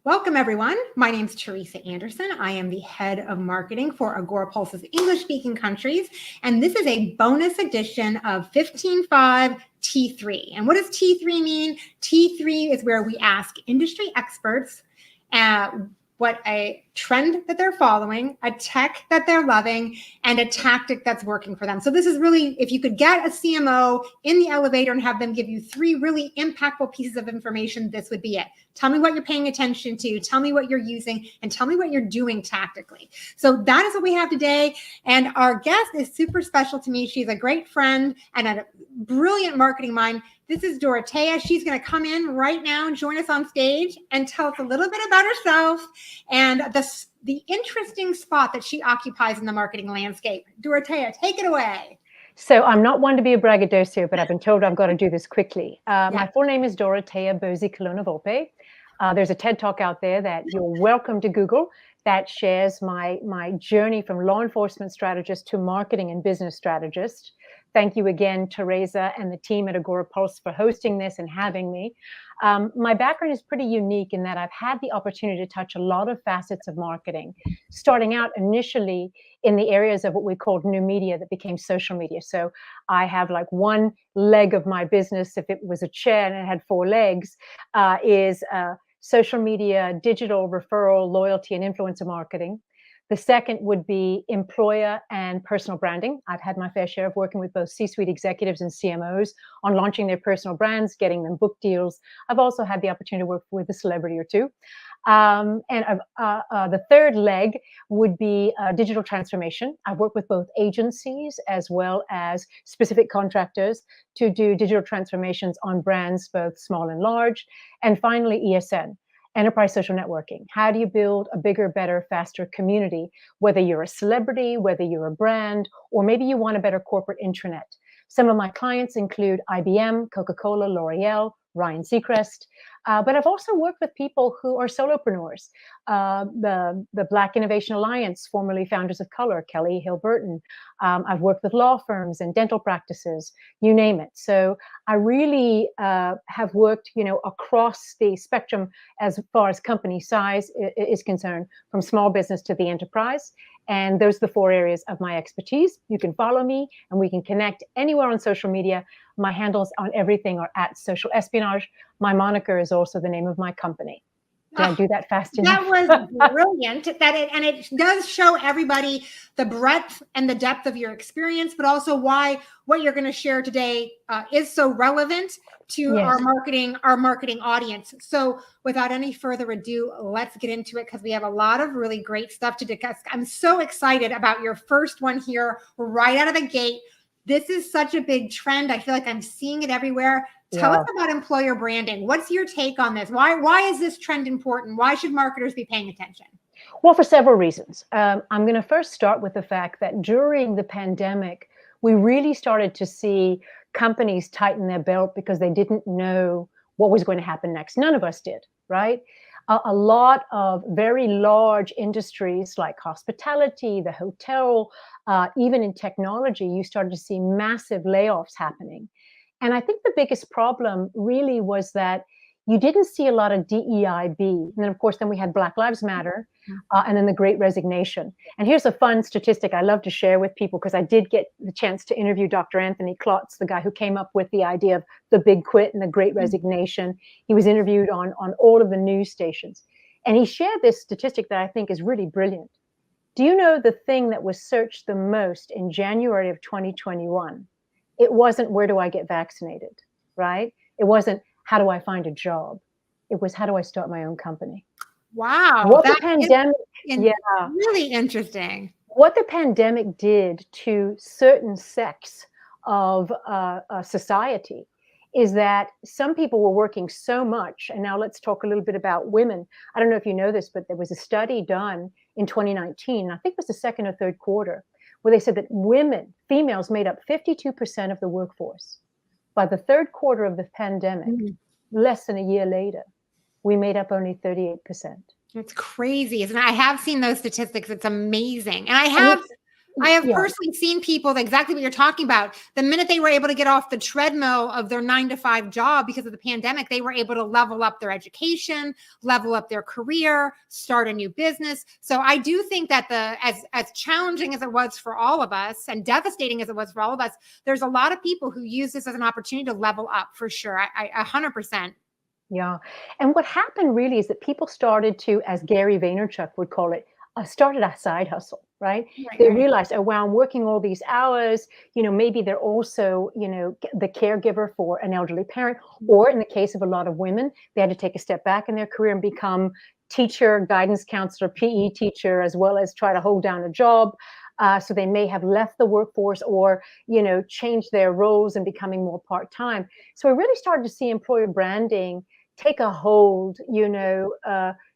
Welcome, everyone. My name is Teresa Anderson. I am the head of marketing for Agorapulse's English-speaking countries, and this is a bonus edition of 15.5 T3. And what does T3 mean? T3 is where we ask industry experts what a trend that they're following, a tech that they're loving, and a tactic that's working for them. So this is really, if you could get a CMO in the elevator and have them give you 3 really impactful pieces of information, this would be it. Tell me what you're paying attention to, tell me what you're using, and tell me what you're doing tactically. So that is what we have today. And our guest is super special to me. She's a great friend and a brilliant marketing mind. This is Dorothéa. She's going to come in right now and join us on stage and tell us a little bit about herself and the interesting spot that she occupies in the marketing landscape. Dorothéa, take it away. So I'm not one to be a braggadocio, but I've been told I've got to do this quickly. My full name is Dorothéa Bozicolona-Volpe. There's a TED Talk out there that you're welcome to Google that shares my journey from law enforcement strategist to marketing and business strategist. Thank you again, Teresa and the team at Agorapulse for hosting this and having me. My background is pretty unique in that I've had the opportunity to touch a lot of facets of marketing, starting out initially in the areas of what we called new media that became social media. So I have like one leg of my business, if it was a chair and it had 4 legs, is social media, digital referral, loyalty, and influencer marketing. The second would be employer and personal branding. I've had my fair share of working with both C-suite executives and CMOs on launching their personal brands, getting them book deals. I've also had the opportunity to work with a celebrity or two. The third leg would be digital transformation. I've worked with both agencies as well as specific contractors to do digital transformations on brands, both small and large. And finally, ESN. Enterprise social networking. How do you build a bigger, better, faster community, whether you're a celebrity, whether you're a brand, or maybe you want a better corporate intranet? Some of my clients include IBM, Coca-Cola, L'Oreal, Ryan Seacrest, but I've also worked with people who are solopreneurs. The Black Innovation Alliance, formerly Founders of Color, Kelly Hill Burton. I've worked with law firms and dental practices, you name it. So I really have worked, across the spectrum as far as company size is concerned, from small business to the enterprise. And those are the 4 areas of my expertise. You can follow me and we can connect anywhere on social media. My handles on everything are at Social Espionage. My moniker is also the name of my company. Did I do that fast enough? That was brilliant. And it does show everybody the breadth and the depth of your experience, but also why what you're going to share today is so relevant to our marketing audience. So without any further ado, let's get into it because we have a lot of really great stuff to discuss. I'm so excited about your first one here right out of the gate. This is such a big trend. I feel like I'm seeing it everywhere. Tell us about employer branding. What's your take on this? Why is this trend important? Why should marketers be paying attention? Well, for several reasons. I'm going to first start with the fact that during the pandemic, we really started to see companies tighten their belt because they didn't know what was going to happen next. None of us did, right? A lot of very large industries like hospitality, the hotel, even in technology, you started to see massive layoffs happening. And I think the biggest problem really was that you didn't see a lot of DEIB. And then, of course, we had Black Lives Matter and then the Great Resignation. And here's a fun statistic I love to share with people because I did get the chance to interview Dr. Anthony Klotz, the guy who came up with the idea of the Big Quit and the Great Resignation. He was interviewed on all of the news stations. And he shared this statistic that I think is really brilliant. Do you know the thing that was searched the most in January of 2021? It wasn't, where do I get vaccinated, right? It wasn't, how do I find a job? It was, how do I start my own company? Wow. What the pandemic, really interesting. What the pandemic did to certain sects of society is that some people were working so much. And now let's talk a little bit about women. I don't know if you know this, but there was a study done in 2019, I think it was the 2nd or 3rd quarter, where they said that women, females, made up 52% of the workforce. By the 3rd quarter of the pandemic, less than a year later, we made up only 38%. It's crazy, isn't it? I have seen those statistics. It's amazing. And I have I have Yeah. personally seen people exactly what you're talking about. The minute they were able to get off the treadmill of their 9-to-5 job because of the pandemic, they were able to level up their education, level up their career, start a new business. So I do think that as challenging as it was for all of us and devastating as it was for all of us, there's a lot of people who use this as an opportunity to level up for sure. I 100%. Yeah. And what happened really is that people started to, as Gary Vaynerchuk would call it, started a side hustle, right? Right, They right. realized, oh, wow, I'm working all these hours. Maybe they're also, the caregiver for an elderly parent. Or in the case of a lot of women, they had to take a step back in their career and become teacher, guidance counselor, PE teacher, as well as try to hold down a job. So they may have left the workforce or, changed their roles and becoming more part-time. So we really started to see employer branding take a hold,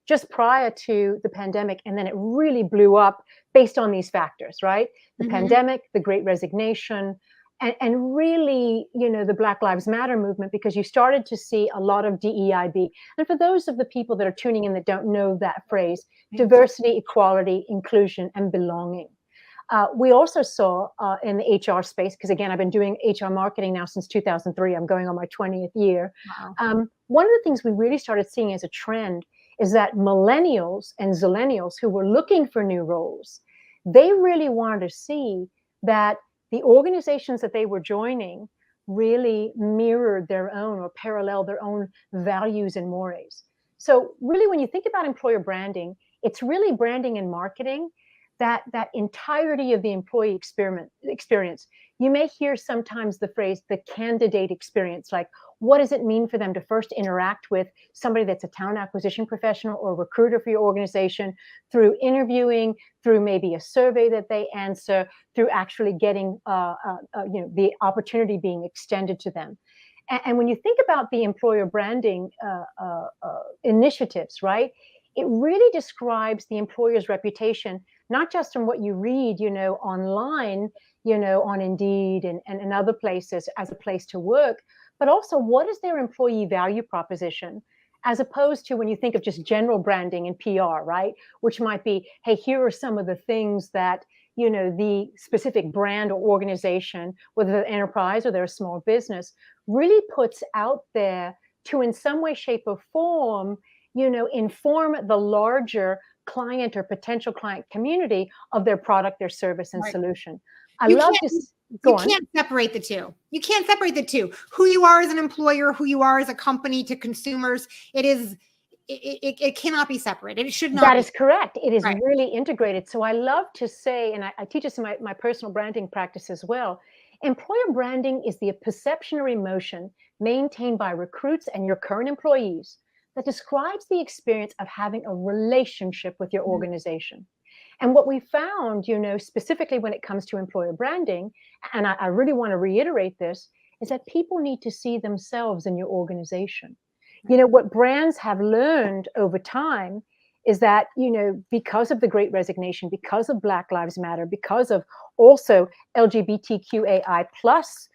just prior to the pandemic. And then it really blew up based on these factors, right? The pandemic, the Great Resignation, and really, the Black Lives Matter movement, because you started to see a lot of DEIB. And for those of the people that are tuning in that don't know that phrase, diversity, equality, inclusion, and belonging. We also saw in the HR space, because again, I've been doing HR marketing now since 2003. I'm going on my 20th year. Wow. One of the things we really started seeing as a trend is that millennials and zillennials who were looking for new roles, they really wanted to see that the organizations that they were joining really mirrored their own or paralleled their own values and mores. So really, when you think about employer branding, it's really branding and marketing, that entirety of the employee experience. You may hear sometimes the phrase, the candidate experience, like what does it mean for them to first interact with somebody that's a talent acquisition professional or recruiter for your organization, through interviewing, through maybe a survey that they answer, through actually getting the opportunity being extended to them. And when you think about the employer branding initiatives, right, it really describes the employer's reputation, not just from what you read, online, on Indeed and other places as a place to work, but also what is their employee value proposition, as opposed to when you think of just general branding and PR, right? Which might be, hey, here are some of the things that, the specific brand or organization, whether they're enterprise or they're a small business, really puts out there to, in some way, shape, or form, inform the larger client or potential client community of their product, their service, and solution. You Go on. can't separate the two. You can't separate the two. Who you are as an employer, who you are as a company to consumers, it cannot be separated. It should not. That is correct. It is Right. really integrated. So I love to say, and I teach this in my personal branding practice as well, employer branding is the perception or emotion maintained by recruits and your current employees that describes the experience of having a relationship with your organization. And what we found, specifically when it comes to employer branding, and I really want to reiterate this, is that people need to see themselves in your organization. What brands have learned over time is that, because of the Great Resignation, because of Black Lives Matter, because of also LGBTQAI plus,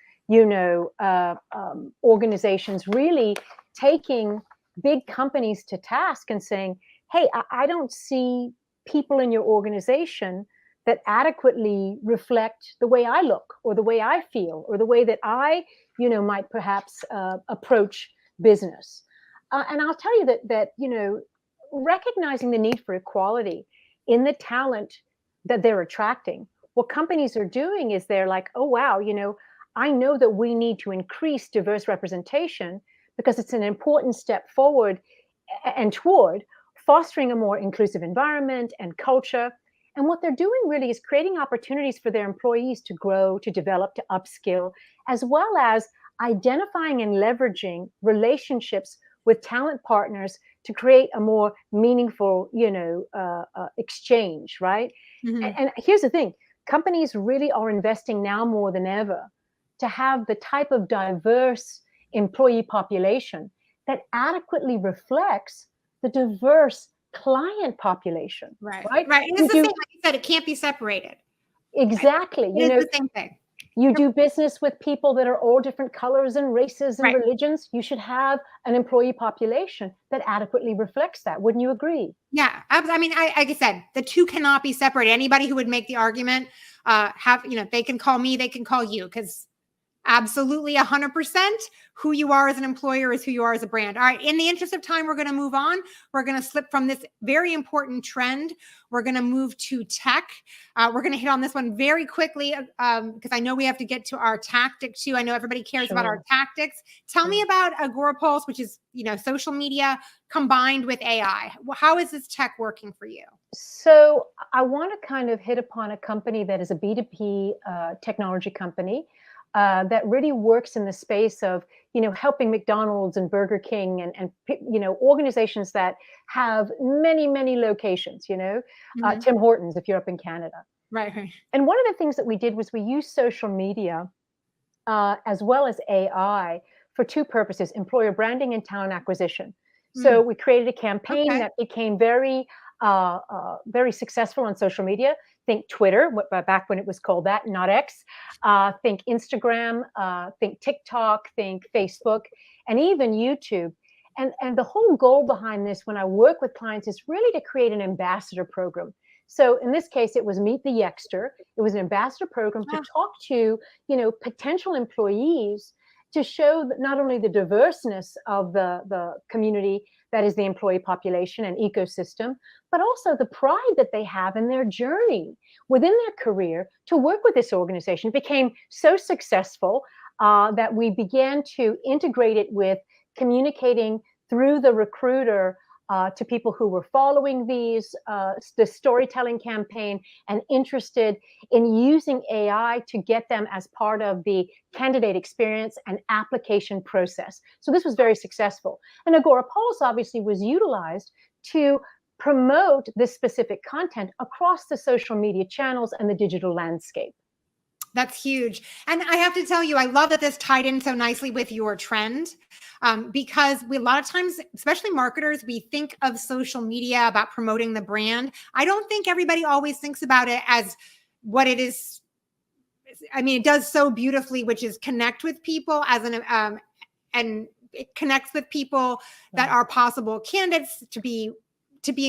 organizations really taking big companies to task and saying, hey, I don't see people in your organization that adequately reflect the way I look or the way I feel or the way that I, might perhaps approach business. And I'll tell you that, recognizing the need for equality in the talent that they're attracting, what companies are doing is they're like, oh, wow, I know that we need to increase diverse representation because it's an important step forward and toward fostering a more inclusive environment and culture. And what they're doing really is creating opportunities for their employees to grow, to develop, to upskill, as well as identifying and leveraging relationships with talent partners to create a more meaningful, exchange, right? And here's the thing, companies really are investing now more than ever to have the type of diverse employee population that adequately reflects the diverse client population. Right. Right. And it's the same, like you said, it can't be separated. Exactly. It is the same thing. You do business with people that are all different colors and races and Right. religions. You should have an employee population that adequately reflects that. Wouldn't you agree? Yeah, I mean, like I said, the two cannot be separated. Anybody who would make the argument, they can call me, they can call you, because absolutely 100% who you are as an employer is who you are as a brand. All right. In the interest of time, we're going to move on. We're going to slip from this very important trend. We're going to move to tech. We're going to hit on this one very quickly because I know we have to get to our tactic too. I know everybody cares about our tactics. Tell me about AgoraPulse, which is, social media combined with AI. How is this tech working for you? So I want to kind of hit upon a company that is a B2B technology company. That really works in the space of, helping McDonald's and Burger King and organizations that have many, many locations, Tim Hortons, if you're up in Canada. Right. And one of the things that we did was we used social media as well as AI for two purposes: employer branding and talent acquisition. So we created a campaign that became very successful on social media. Think Twitter, back when it was called that, not X. Think Instagram, think TikTok, think Facebook, and even YouTube. And the whole goal behind this, when I work with clients, is really to create an ambassador program. So in this case, it was Meet the Yexter. It was an ambassador program to talk to, potential employees, to show not only the diverseness of the community that is the employee population and ecosystem, but also the pride that they have in their journey within their career to work with this organization. It became so successful that we began to integrate it with communicating through the recruiter to people who were following the storytelling campaign and interested in using AI to get them as part of the candidate experience and application process. So this was very successful. And AgoraPulse obviously was utilized to promote this specific content across the social media channels and the digital landscape. That's huge. And I have to tell you, I love that this tied in so nicely with your trend because a lot of times, especially marketers, we think of social media about promoting the brand. I don't think everybody always thinks about it as what it is. I mean, it does so beautifully, which is connect with people and it connects with people that are possible candidates to be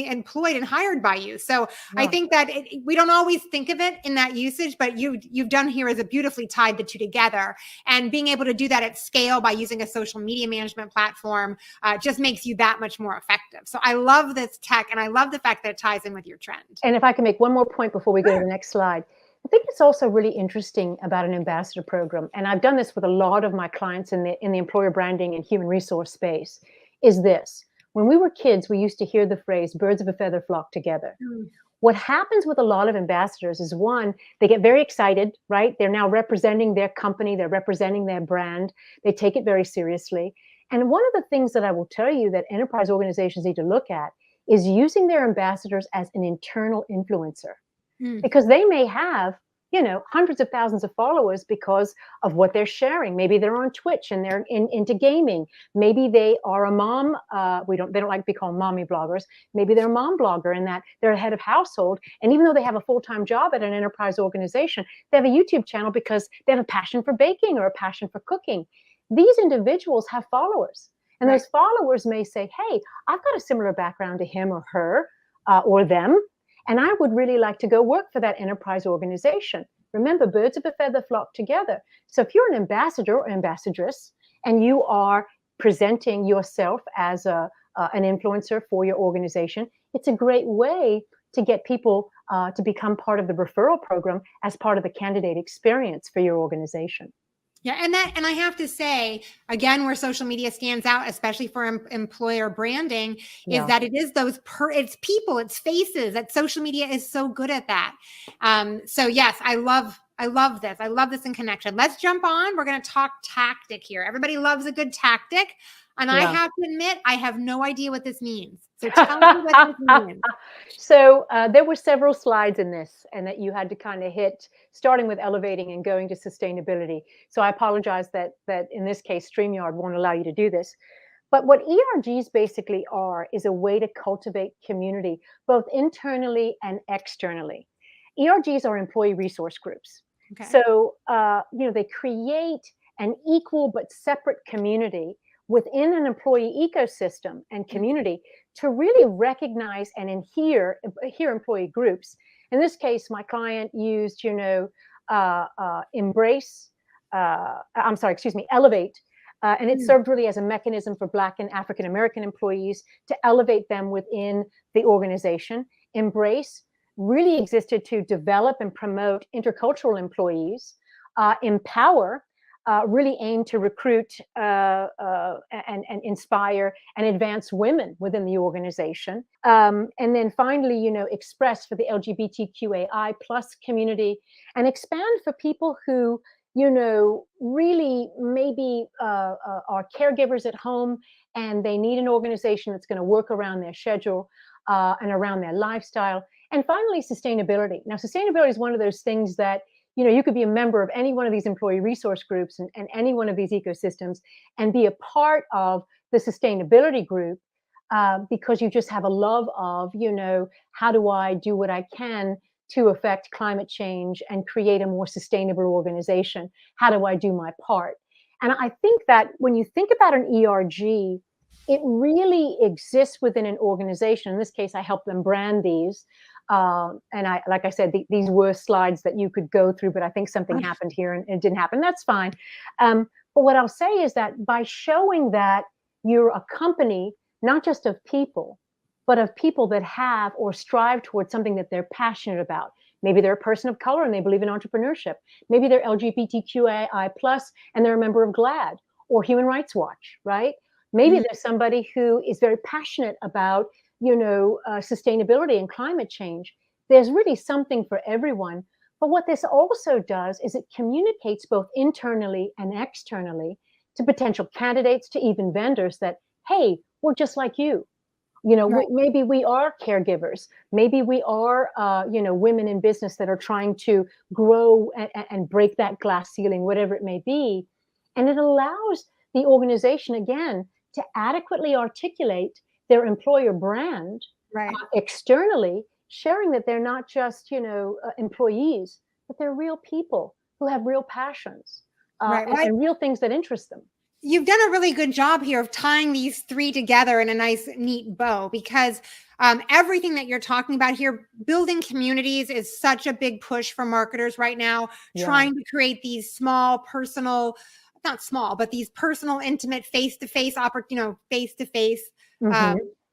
employed and hired by you. So I think that we don't always think of it in that usage, but you've done here is a beautifully tied the two together, and being able to do that at scale by using a social media management platform just makes you that much more effective. So I love this tech, and I love the fact that it ties in with your trend. And if I can make one more point before we go to the next slide, I think it's also really interesting about an ambassador program, and I've done this with a lot of my clients in the employer branding and human resource space, is this. When we were kids, we used to hear the phrase, birds of a feather flock together. What happens with a lot of ambassadors is, one, they get very excited, right? They're now representing their company, they're representing their brand. They take it very seriously. And one of the things that I will tell you that enterprise organizations need to look at is using their ambassadors as an internal influencer. Because they may have, hundreds of thousands of followers because of what they're sharing. Maybe they're on Twitch and they're into gaming. Maybe they are a mom. They don't like to be called mommy bloggers. Maybe they're a mom blogger in that they're a head of household. And even though they have a full-time job at an enterprise organization, they have a YouTube channel because they have a passion for baking or a passion for cooking. These individuals have followers. And those followers may say, hey, I've got a similar background to him or her or them. And I would really like to go work for that enterprise organization. Remember, birds of a feather flock together. So if you're an ambassador or ambassadress and you are presenting yourself as an influencer for your organization, it's a great way to get people to become part of the referral program as part of the candidate experience for your organization. Yeah, and I have to say, again, where social media stands out, especially for employer branding, is that it is it's people, it's faces. That social media is so good at that. So yes, I love this. I love this in connection. Let's jump on. We're going to talk tactic here. Everybody loves a good tactic. And I have to admit, I have no idea what this means. So tell me what this means. So there were several slides in this, and that you had to kind of hit, starting with elevating and going to sustainability. So I apologize that in this case, StreamYard won't allow you to do this. But what ERGs basically are is a way to cultivate community, both internally and externally. ERGs are employee resource groups. Okay. So, they create an equal but separate community within an employee ecosystem and community to really recognize and hear employee groups. In this case, my client used, embrace, elevate. And it served really as a mechanism for Black and African American employees to elevate them within the organization. Embrace really existed to develop and promote intercultural employees. Empower really aimed to recruit and inspire and advance women within the organization. And then finally, express for the LGBTQAI plus community, and expand for people who, really maybe are caregivers at home and they need an organization that's going to work around their schedule and around their lifestyle. And finally, sustainability. Now, sustainability is one of those things that, you could be a member of any one of these employee resource groups and any one of these ecosystems and be a part of the sustainability group because you just have a love of, how do I do what I can to affect climate change and create a more sustainable organization? How do I do my part? And I think that when you think about an ERG, it really exists within an organization. In this case, I help them brand these. And like I said, these were slides that you could go through, but I think something happened here and it didn't happen. That's fine. But what I'll say is that by showing that you're a company, not just of people, but of people that have or strive towards something that they're passionate about. Maybe they're a person of color and they believe in entrepreneurship. Maybe they're LGBTQAI plus and they're a member of GLAAD or Human Rights Watch, right? Maybe there's somebody who is very passionate about, sustainability and climate change. There's really something for everyone. But what this also does is it communicates both internally and externally to potential candidates, to even vendors that, hey, we're just like you. Right. Maybe we are caregivers. Maybe we are, women in business that are trying to grow and break that glass ceiling, whatever it may be. And it allows the organization, again, to adequately articulate their employer brand externally, sharing that they're not just, employees, but they're real people who have real passions and real things that interest them. You've done a really good job here of tying these three together in a nice, neat bow, because everything that you're talking about here, building communities, is such a big push for marketers right now, trying to create these small, personal, not small, but these personal, intimate, face-to-face, face-to-face,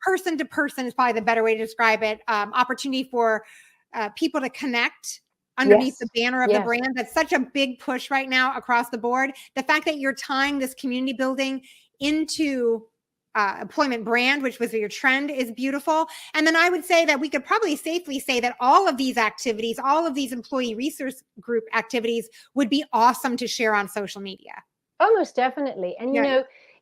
person-to-person is probably the better way to describe it, opportunity for people to connect underneath the banner of the brand. That's such a big push right now across the board. The fact that you're tying this community building into employment brand, which was your trend, is beautiful. And then I would say that we could probably safely say that all of these activities, all of these employee resource group activities, would be awesome to share on social media. Almost definitely. And,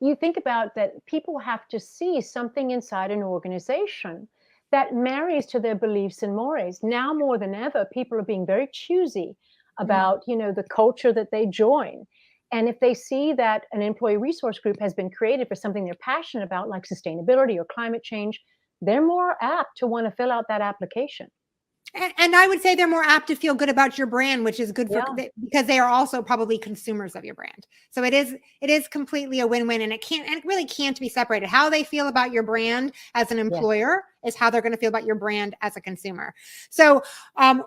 you think about that people have to see something inside an organization that marries to their beliefs and mores. Now more than ever, people are being very choosy about, the culture that they join. And if they see that an employee resource group has been created for something they're passionate about, like sustainability or climate change, they're more apt to want to fill out that application. And I would say they're more apt to feel good about your brand, which is good for because they are also probably consumers of your brand. So it is completely a win-win, and it really can't be separated. How they feel about your brand as an employer is how they're going to feel about your brand as a consumer. So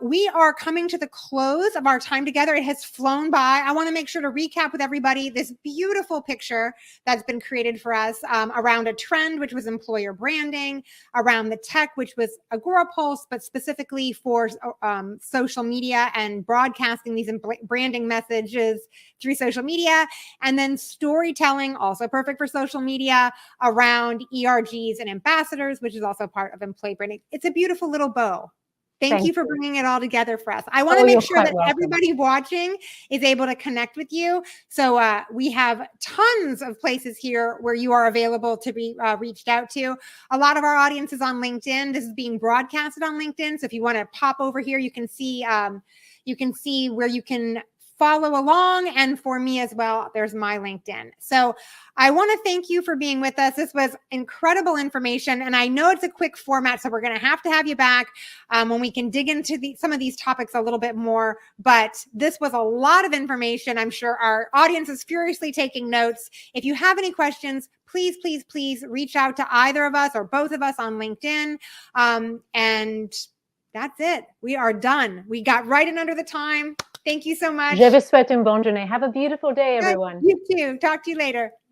we are coming to the close of our time together. It has flown by. I want to make sure to recap with everybody this beautiful picture that's been created for us around a trend, which was employer branding, around the tech, which was AgoraPulse, but specifically for social media and broadcasting these branding messages through social media, and then storytelling, also perfect for social media, around ERGs and ambassadors, which is also part of employee branding. It's a beautiful little bow. Thank you for bringing it all together for us. I want to make sure that everybody watching is able to connect with you. So we have tons of places here where you are available to be reached out to. A lot of our audience is on LinkedIn. This is being broadcasted on LinkedIn. So if you want to pop over here, you can see where you can follow along. And for me as well, there's my LinkedIn. So I want to thank you for being with us. This was incredible information. And I know it's a quick format, so we're going to have you back when we can dig into some of these topics a little bit more. But this was a lot of information. I'm sure our audience is furiously taking notes. If you have any questions, please, please, please reach out to either of us or both of us on LinkedIn. And that's it. We are done. We got right in under the time. Thank you so much. Je vous souhaite une bonne journée. Have a beautiful day, everyone. You too. Talk to you later.